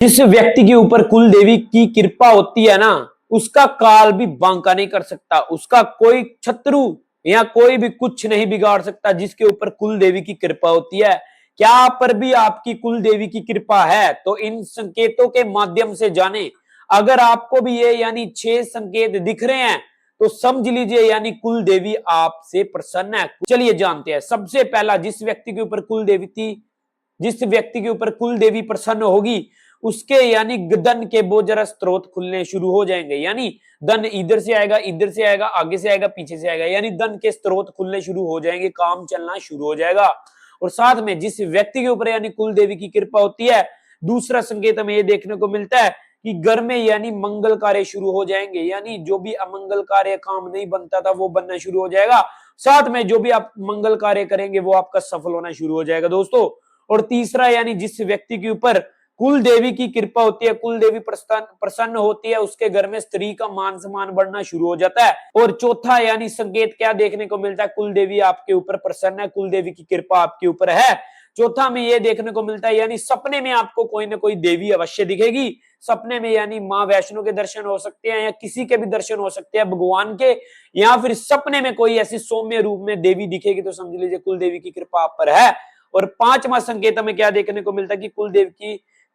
जिस व्यक्ति के ऊपर कुल देवी की कृपा होती है ना, उसका काल भी बांका नहीं कर सकता, उसका कोई शत्रु या कोई भी कुछ नहीं बिगाड़ सकता। जिसके ऊपर कुल देवी की कृपा होती है, क्या आप पर भी आपकी कुल देवी की कृपा है तो इन संकेतों के माध्यम से जाने। अगर आपको भी ये यानी 6 संकेत दिख रहे हैं तो समझ लीजिए यानी कुल देवी आपसे प्रसन्न है। चलिए जानते हैं। सबसे पहला, जिस व्यक्ति के ऊपर कुल देवी प्रसन्न होगी उसके यानी धन के बहुत जरा स्रोत खुलने शुरू हो जाएंगे। यानी धन इधर से आएगा, आगे से आएगा, पीछे से आएगा, यानी धन के स्रोत खुलने शुरू हो जाएंगे, काम चलना शुरू हो जाएगा। और साथ में जिस व्यक्ति के ऊपर यानी कुल देवी की कृपा होती है, दूसरा संकेत हमें ये देखने को मिलता है कि घर में यानी मंगल कार्य शुरू हो जाएंगे। यानी जो भी अमंगल कार्य, काम नहीं बनता था, वो बनना शुरू हो जाएगा। साथ में जो भी आप मंगल कार्य करेंगे वो आपका सफल होना शुरू हो जाएगा दोस्तों। और तीसरा, यानी जिस व्यक्ति के ऊपर कुल देवी की कृपा होती है, कुल देवी प्रसन्न होती है, उसके घर में स्त्री का मान सम्मान बढ़ना शुरू हो जाता है। और चौथा यानी संकेत क्या देखने को मिलता है, कुल देवी आपके ऊपर प्रसन्न है, कुल देवी की कृपा आपके ऊपर है। चौथा में यह देखने को मिलता है यानी सपने में आपको कोई ना कोई देवी अवश्य दिखेगी। सपने में यानी माँ वैष्णो के दर्शन हो सकते हैं या किसी के भी दर्शन हो सकते हैं भगवान के, या फिर सपने में कोई ऐसी सौम्य रूप में देवी दिखेगी तो समझ लीजिए कुल देवी की कृपा आप पर है। और पांचवा संकेत हमें क्या देखने को मिलता है कि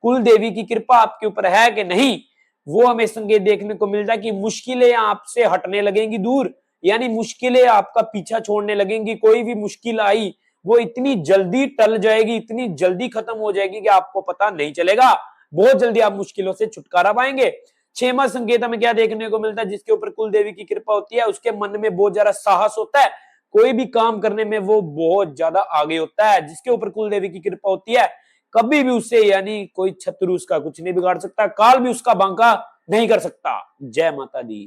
कुल देवी की कृपा आपके ऊपर है कि नहीं, वो हमें संकेत देखने को मिलता है कि मुश्किलें आपसे हटने लगेंगी दूर, यानी मुश्किलें आपका पीछा छोड़ने लगेंगी। कोई भी मुश्किल आई वो इतनी जल्दी टल जाएगी, इतनी जल्दी खत्म हो जाएगी कि आपको पता नहीं चलेगा। बहुत जल्दी आप मुश्किलों से छुटकारा पाएंगे। छठवां संकेत हमें क्या देखने को मिलता है, जिसके ऊपर कुल देवी की कृपा होती है उसके मन में बहुत ज्यादा साहस होता है, कोई भी काम करने में वो बहुत ज्यादा आगे होता है। जिसके ऊपर कुल देवी की कृपा होती है कभी भी उससे यानी कोई शत्रु उसका कुछ नहीं बिगाड़ सकता, काल भी उसका बांका नहीं कर सकता। जय माता दी।